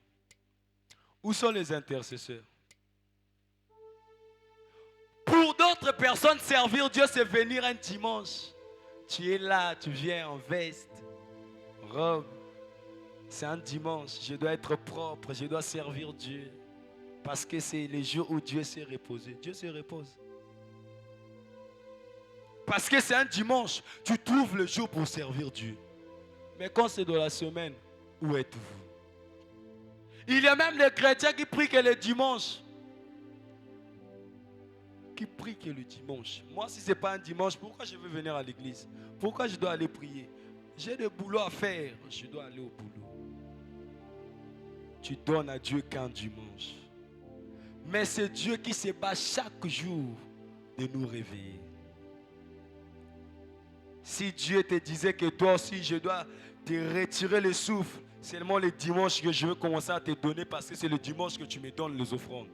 Où sont les intercesseurs? Pour d'autres personnes, servir Dieu, c'est venir un dimanche. Tu es là, tu viens en veste, robe. C'est un dimanche, je dois être propre, je dois servir Dieu. Parce que c'est le jour où Dieu s'est reposé. Dieu se repose. Parce que c'est un dimanche, tu trouves le jour pour servir Dieu. Mais quand c'est dans la semaine, où êtes-vous? Il y a même des chrétiens qui prient que le dimanche. Qui prient que le dimanche. Moi, si ce n'est pas un dimanche, pourquoi je veux venir à l'église? Pourquoi je dois aller prier? J'ai des boulots à faire, je dois aller au boulot. Tu donnes à Dieu qu'un dimanche. Mais c'est Dieu qui se bat chaque jour de nous réveiller. Si Dieu te disait que toi aussi, je dois te retirer le souffle, seulement le dimanche que je veux commencer à te donner parce que c'est le dimanche que tu me donnes les offrandes.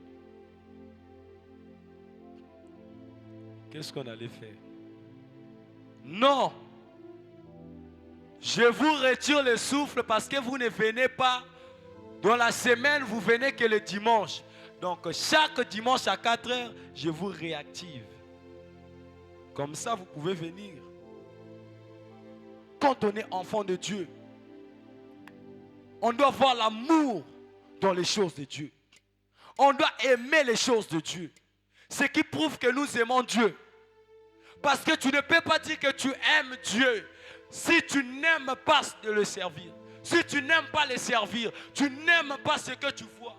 Qu'est-ce qu'on allait faire? Non! Je vous retire le souffle parce que vous ne venez pas. Dans la semaine, vous venez que le dimanche. Donc, chaque dimanche à 4 heures, je vous réactive. Comme ça, vous pouvez venir. Quand on est enfant de Dieu, on doit voir l'amour dans les choses de Dieu. On doit aimer les choses de Dieu. Ce qui prouve que nous aimons Dieu. Parce que tu ne peux pas dire que tu aimes Dieu si tu n'aimes pas de le servir. Si tu n'aimes pas les servir, tu n'aimes pas ce que tu vois.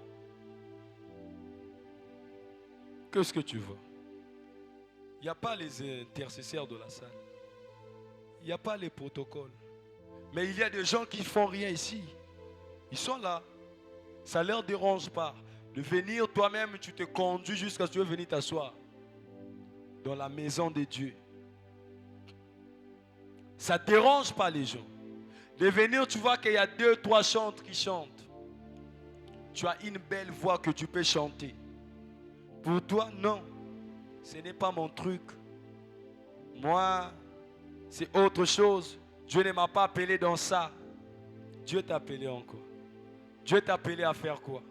Qu'est-ce que tu vois? Il n'y a pas les intercesseurs de la salle. Il n'y a pas les protocoles. Mais il y a des gens qui ne font rien ici. Ils sont là. Ça ne leur dérange pas. De venir toi-même, tu te conduis jusqu'à ce que tu veux venir t'asseoir dans la maison de Dieu. Ça ne dérange pas les gens. De venir, tu vois qu'il y a 2, 3 chantres qui chantent. Tu as une belle voix que tu peux chanter. Pour toi, non. Ce n'est pas mon truc. Moi, c'est autre chose. Dieu ne m'a pas appelé dans ça. Dieu t'a appelé encore. Dieu t'a appelé à faire quoi?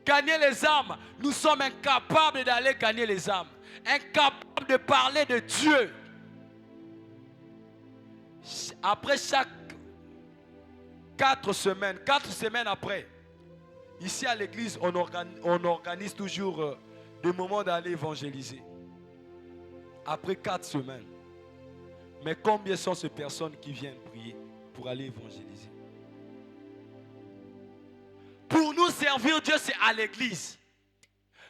Gagner les âmes. Nous sommes incapables d'aller gagner les âmes. Incapables de parler de Dieu. Après chaque 4 semaines après, ici à l'église, on organise toujours des moments d'aller évangéliser. Après 4 semaines. Mais combien sont ces personnes qui viennent prier pour aller évangéliser? Pour nous servir Dieu, c'est à l'église.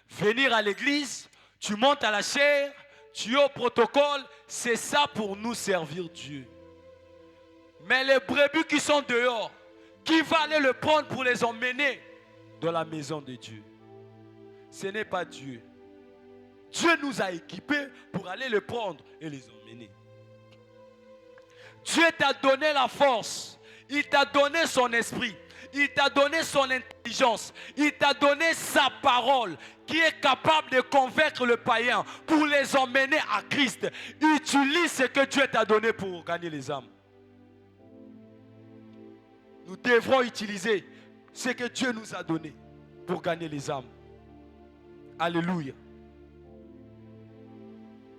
Venir à l'église, tu montes à la chaire, tu es au protocole, c'est ça pour nous servir Dieu. Mais les brebis qui sont dehors, qui va aller le prendre pour les emmener dans la maison de Dieu? Ce n'est pas Dieu. Dieu nous a équipés pour aller le prendre et les emmener. Dieu t'a donné la force. Il t'a donné son esprit. Il t'a donné son intelligence. Il t'a donné sa parole qui est capable de convaincre le païen pour les emmener à Christ. Utilise ce que Dieu t'a donné pour gagner les âmes. Nous devrons utiliser ce que Dieu nous a donné pour gagner les âmes. Alléluia.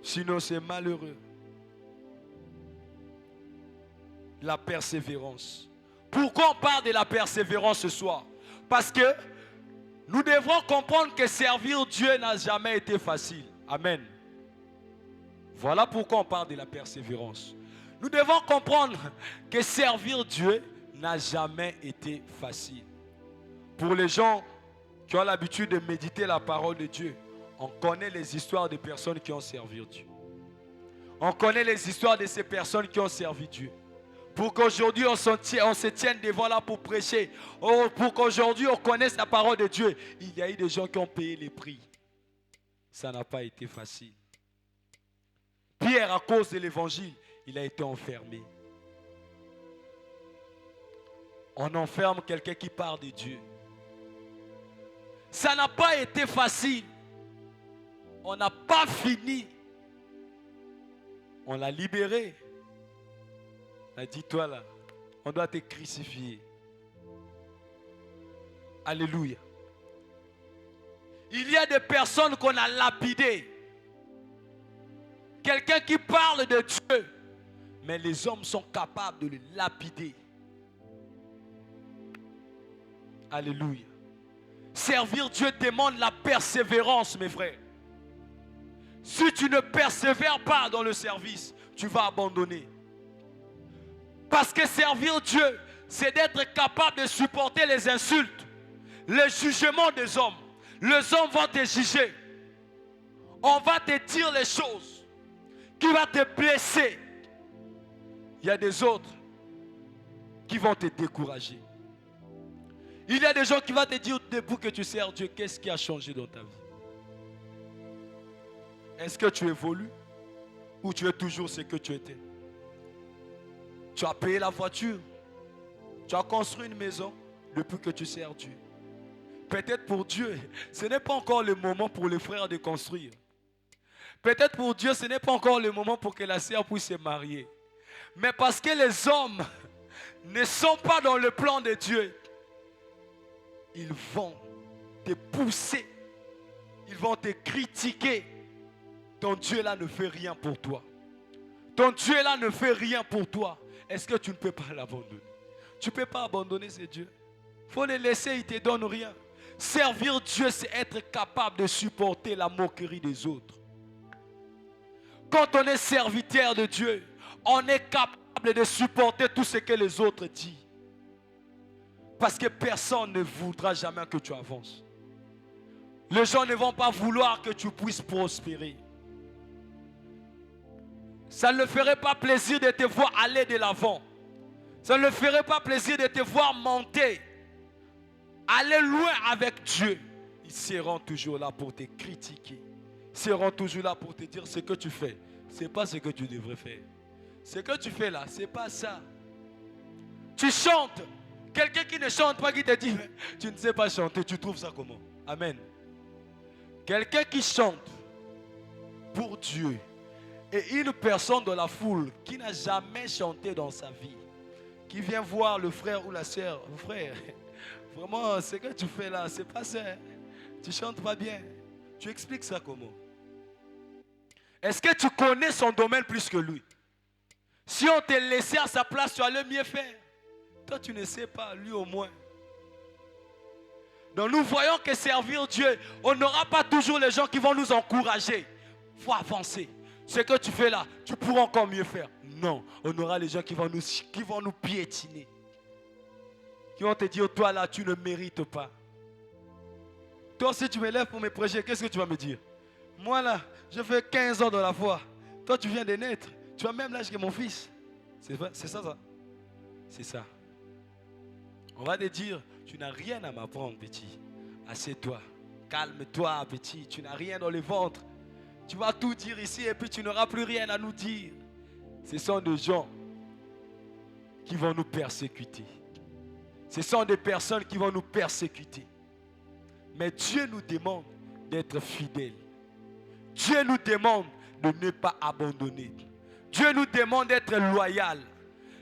Sinon, c'est malheureux. La persévérance. Pourquoi on parle de la persévérance ce soir? Parce que nous devrons comprendre que servir Dieu n'a jamais été facile. Amen. Voilà pourquoi on parle de la persévérance. Nous devons comprendre que servir Dieu n'a jamais été facile. Pour les gens qui ont l'habitude de méditer la parole de Dieu, on connaît les histoires des personnes qui ont servi Dieu. On connaît les histoires de ces personnes qui ont servi Dieu. Pour qu'aujourd'hui on se tienne devant là pour prêcher. Pour qu'aujourd'hui on connaisse la parole de Dieu. Il y a eu des gens qui ont payé les prix. Ça n'a pas été facile. Pierre, à cause de l'évangile, il a été enfermé. On enferme quelqu'un qui parle de Dieu. Ça n'a pas été facile. On n'a pas fini. On l'a libéré. On a dit, toi là, on doit te crucifier. Alléluia. Il y a des personnes qu'on a lapidées. Quelqu'un qui parle de Dieu, mais les hommes sont capables de le lapider. Alléluia. Servir Dieu demande la persévérance, mes frères. Si tu ne persévères pas dans le service, tu vas abandonner. Parce que servir Dieu, c'est d'être capable de supporter les insultes, les jugements des hommes. Les hommes vont te juger. On va te dire les choses qui vont te blesser. Il y a des autres qui vont te décourager. Il y a des gens qui vont te dire depuis que tu sers Dieu, qu'est-ce qui a changé dans ta vie? Est-ce que tu évolues ou tu es toujours ce que tu étais? Tu as payé la voiture. Tu as construit une maison depuis que tu sers Dieu. Peut-être pour Dieu, ce n'est pas encore le moment pour les frères de construire. Peut-être pour Dieu, ce n'est pas encore le moment pour que la sœur puisse se marier. Mais parce que les hommes ne sont pas dans le plan de Dieu, ils vont te pousser. Ils vont te critiquer. Ton Dieu là ne fait rien pour toi. Ton Dieu là ne fait rien pour toi. Est-ce que tu ne peux pas l'abandonner? Tu ne peux pas abandonner ce Dieu. Il faut le laisser, il ne te donne rien. Servir Dieu, c'est être capable de supporter la moquerie des autres. Quand on est serviteur de Dieu, on est capable de supporter tout ce que les autres disent. Parce que personne ne voudra jamais que tu avances. Les gens ne vont pas vouloir que tu puisses prospérer. Ça ne leur ferait pas plaisir de te voir aller de l'avant. Ça ne leur ferait pas plaisir de te voir monter. Aller loin avec Dieu. Ils seront toujours là pour te critiquer. Ils seront toujours là pour te dire ce que tu fais. Ce n'est pas ce que tu devrais faire. Ce que tu fais là, ce n'est pas ça. Tu chantes. Quelqu'un qui ne chante pas, qui te dit, tu ne sais pas chanter, tu trouves ça comment? Amen. Quelqu'un qui chante pour Dieu et une personne de la foule qui n'a jamais chanté dans sa vie, qui vient voir le frère ou la sœur, frère, vraiment, ce que tu fais là, c'est pas ça. Tu chantes pas bien. Tu expliques ça comment? Est-ce que tu connais son domaine plus que lui? Si on te laissait à sa place, tu allais mieux faire. Toi, tu ne sais pas, lui au moins. Donc nous voyons que servir Dieu, on n'aura pas toujours les gens qui vont nous encourager. Il faut avancer. Ce que tu fais là, tu pourras encore mieux faire. Non, on aura les gens qui vont nous piétiner. Qui vont te dire, toi là, tu ne mérites pas. Toi, si tu me lèves pour mes projets, qu'est-ce que tu vas me dire? Moi là, je fais 15 ans dans la foi. Toi, tu viens de naître. Tu as même l'âge que mon fils. C'est ça, ça. C'est ça. On va te dire, tu n'as rien à m'apprendre, petit. Assieds-toi. Calme-toi, petit. Tu n'as rien dans le ventre. Tu vas tout dire ici et puis tu n'auras plus rien à nous dire. Ce sont des gens qui vont nous persécuter. Ce sont des personnes qui vont nous persécuter. Mais Dieu nous demande d'être fidèles. Dieu nous demande de ne pas abandonner. Dieu nous demande d'être loyal.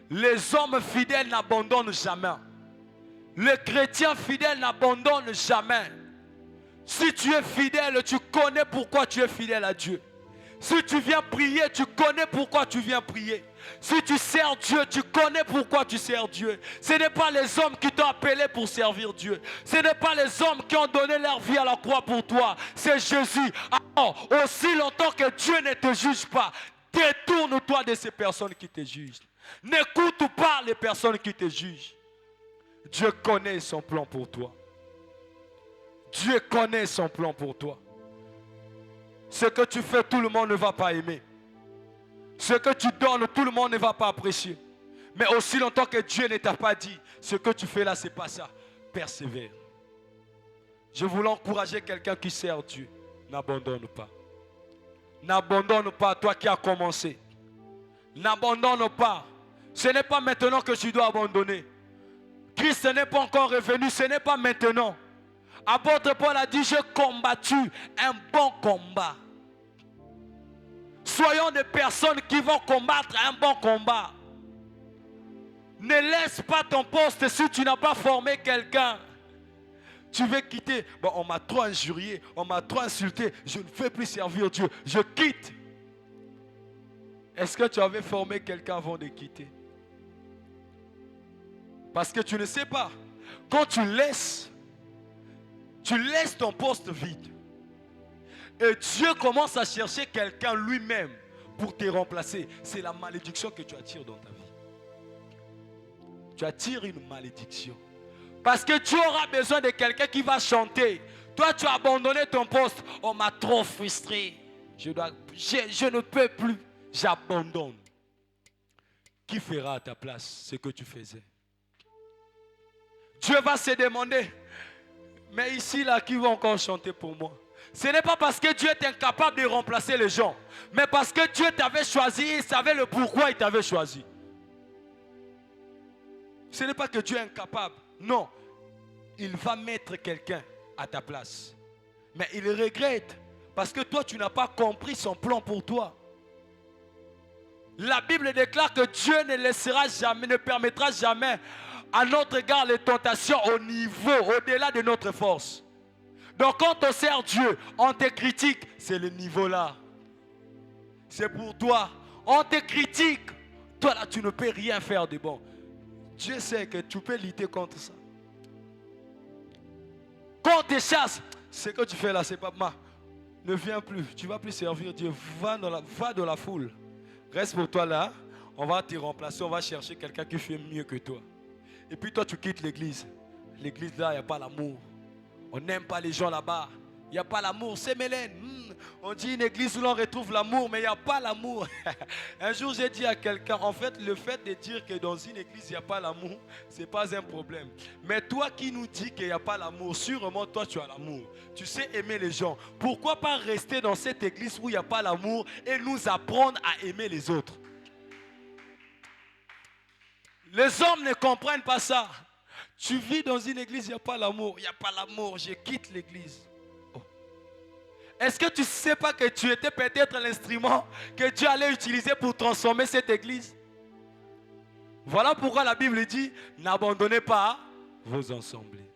Les hommes fidèles n'abandonnent jamais. Les chrétiens fidèles n'abandonnent jamais. Si tu es fidèle, tu connais pourquoi tu es fidèle à Dieu. Si tu viens prier, tu connais pourquoi tu viens prier. Si tu sers Dieu, tu connais pourquoi tu sers Dieu. Ce n'est pas les hommes qui t'ont appelé pour servir Dieu. Ce n'est pas les hommes qui ont donné leur vie à la croix pour toi. C'est Jésus. Alors, aussi longtemps que Dieu ne te juge pas, détourne-toi de ces personnes qui te jugent. N'écoute pas les personnes qui te jugent. Dieu connaît son plan pour toi. Dieu connaît son plan pour toi. Ce que tu fais, tout le monde ne va pas aimer. Ce que tu donnes, tout le monde ne va pas apprécier. Mais aussi longtemps que Dieu ne t'a pas dit, ce que tu fais là, ce n'est pas ça. Persévère. Je voulais encourager quelqu'un qui sert Dieu. N'abandonne pas. N'abandonne pas, toi qui as commencé. N'abandonne pas. Ce n'est pas maintenant que tu dois abandonner. Christ n'est pas encore revenu, ce n'est pas maintenant. Apôtre Paul a dit, j'ai combattu un bon combat. Soyons des personnes qui vont combattre un bon combat. Ne laisse pas ton poste si tu n'as pas formé quelqu'un. Tu veux quitter. Bon, on m'a trop injurié, on m'a trop insulté, je ne veux plus servir Dieu, je quitte. Est-ce que tu avais formé quelqu'un avant de quitter? Parce que tu ne sais pas. Quand tu laisses ton poste vide. Et Dieu commence à chercher quelqu'un lui-même pour te remplacer. C'est la malédiction que tu attires dans ta vie. Tu attires une malédiction. Parce que tu auras besoin de quelqu'un qui va chanter. Toi, tu as abandonné ton poste. On m'a trop frustré. Je ne peux plus. J'abandonne. Qui fera à ta place ce que tu faisais? Dieu va se demander, mais ici, là, qui va encore chanter pour moi? Ce n'est pas parce que Dieu est incapable de remplacer les gens, mais parce que Dieu t'avait choisi, il savait le pourquoi il t'avait choisi. Ce n'est pas que Dieu est incapable, non. Il va mettre quelqu'un à ta place. Mais il regrette, parce que toi, tu n'as pas compris son plan pour toi. La Bible déclare que Dieu ne laissera jamais, ne permettra jamais à notre égard les tentations au niveau, au-delà de notre force. Donc quand on sert Dieu, on te critique, c'est le niveau là. C'est pour toi. On te critique, toi là tu ne peux rien faire de bon. Dieu sait que tu peux lutter contre ça. Quand on te chasse, ce que tu fais là, c'est pas mal. Ne viens plus, tu ne vas plus servir Dieu. Va dans la foule. Reste pour toi là, on va te remplacer, on va chercher quelqu'un qui fait mieux que toi. Et puis toi, tu quittes l'église. l'église là, il n'y a pas l'amour. On n'aime pas les gens là-bas. Il n'y a pas l'amour. C'est Mélène. On dit une église où l'on retrouve l'amour, mais il n'y a pas l'amour. Un jour, j'ai dit à quelqu'un, en fait, le fait de dire que dans une église, il n'y a pas l'amour, ce n'est pas un problème. Mais toi qui nous dis qu'il n'y a pas l'amour, sûrement toi, tu as l'amour. Tu sais aimer les gens. Pourquoi pas rester dans cette église où il n'y a pas l'amour et nous apprendre à aimer les autres? Les hommes ne comprennent pas ça. Tu vis dans une église, il n'y a pas l'amour. Il n'y a pas l'amour, je quitte l'église. Oh. Est-ce que tu ne sais pas que tu étais peut-être l'instrument que Dieu allait utiliser pour transformer cette église? Voilà pourquoi la Bible dit, n'abandonnez pas vos assemblées.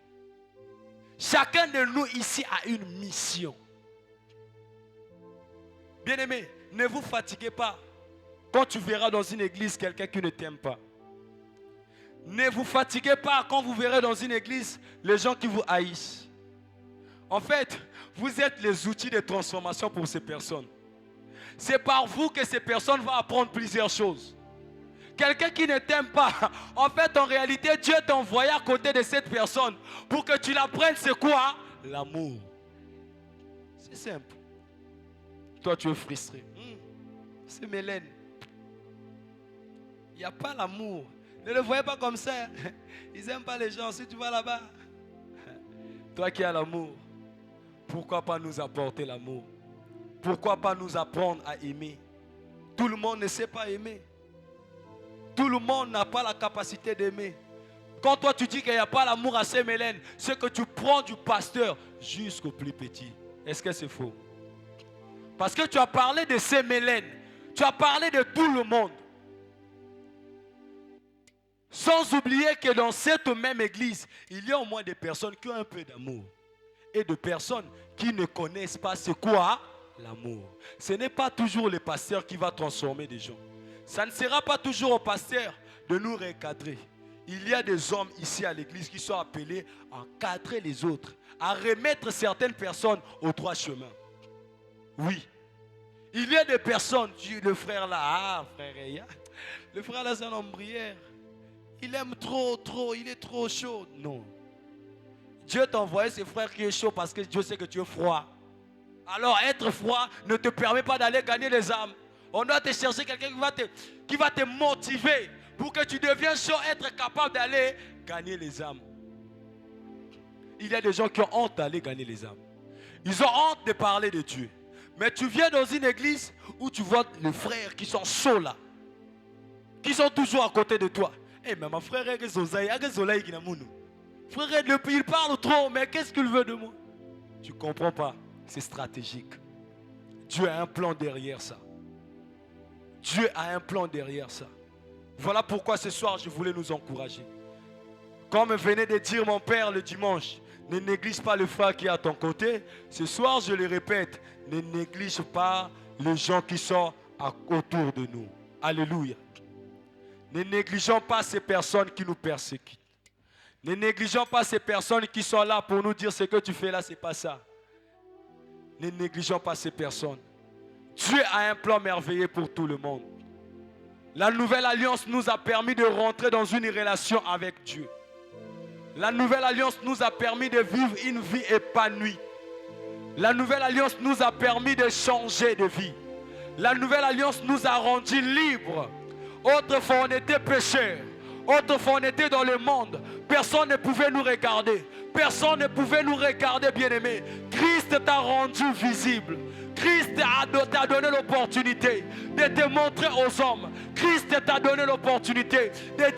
Chacun de nous ici a une mission. Bien-aimés, ne vous fatiguez pas quand tu verras dans une église quelqu'un qui ne t'aime pas. Ne vous fatiguez pas quand vous verrez dans une église les gens qui vous haïssent. En fait, vous êtes les outils de transformation pour ces personnes. C'est par vous que ces personnes vont apprendre plusieurs choses. Quelqu'un qui ne t'aime pas, en fait, en réalité, Dieu t'a envoyé à côté de cette personne pour que tu l'apprennes, c'est quoi? L'amour. C'est simple. Toi, tu es frustré. C'est Mélène. Il n'y a pas l'amour. Ne le voyez pas comme ça. Ils n'aiment pas les gens. Si tu vas là-bas, toi qui as l'amour, pourquoi pas nous apporter l'amour? Pourquoi pas nous apprendre à aimer? Tout le monde ne sait pas aimer. Tout le monde n'a pas la capacité d'aimer. Quand toi tu dis qu'il n'y a pas l'amour à Saint-Mélène, c'est que tu prends du pasteur jusqu'au plus petit. Est-ce que c'est faux? Parce que tu as parlé de Saint-Mélène. Tu as parlé de tout le monde. Sans oublier que dans cette même église, il y a au moins des personnes qui ont un peu d'amour. Et de personnes qui ne connaissent pas c'est quoi l'amour. Ce n'est pas toujours le pasteur qui va transformer des gens. Ça ne sera pas toujours au pasteur de nous recadrer. Il y a des hommes ici à l'église qui sont appelés à encadrer les autres, à remettre certaines personnes au droit chemin. Oui. Il y a des personnes, le frère là, le frère là c'est un ombrière. Il aime trop, il est trop chaud. Non. Dieu t'a envoyé ce frère qui est chaud parce que Dieu sait que tu es froid. Alors être froid ne te permet pas d'aller gagner les âmes. On doit te chercher quelqu'un qui va te motiver pour que tu deviennes chaud, être capable d'aller gagner les âmes. Il y a des gens qui ont honte d'aller gagner les âmes. Ils ont honte de parler de Dieu. Mais tu viens dans une église où tu vois les frères qui sont chauds là, qui sont toujours à côté de toi. Eh mais mon frère, frère, il parle trop, mais qu'est-ce qu'il veut de moi? Tu ne comprends pas, c'est stratégique. Dieu a un plan derrière ça. Dieu a un plan derrière ça. Voilà pourquoi ce soir, je voulais nous encourager. Comme venait de dire mon père le dimanche, ne néglige pas le frère qui est à ton côté. Ce soir, je le répète, ne néglige pas les gens qui sont autour de nous. Alléluia. Ne négligeons pas ces personnes qui nous persécutent. Ne négligeons pas ces personnes qui sont là pour nous dire ce que tu fais là, ce n'est pas ça. Ne négligeons pas ces personnes. Dieu a un plan merveilleux pour tout le monde. La nouvelle alliance nous a permis de rentrer dans une relation avec Dieu. La nouvelle alliance nous a permis de vivre une vie épanouie. La nouvelle alliance nous a permis de changer de vie. La nouvelle alliance nous a rendus libres. Autrefois, on était pécheurs. Autrefois, on était dans le monde. Personne ne pouvait nous regarder. Personne ne pouvait nous regarder, bien-aimés. Christ t'a rendu visible. Christ t'a donné l'opportunité de te montrer aux hommes. Christ t'a donné l'opportunité de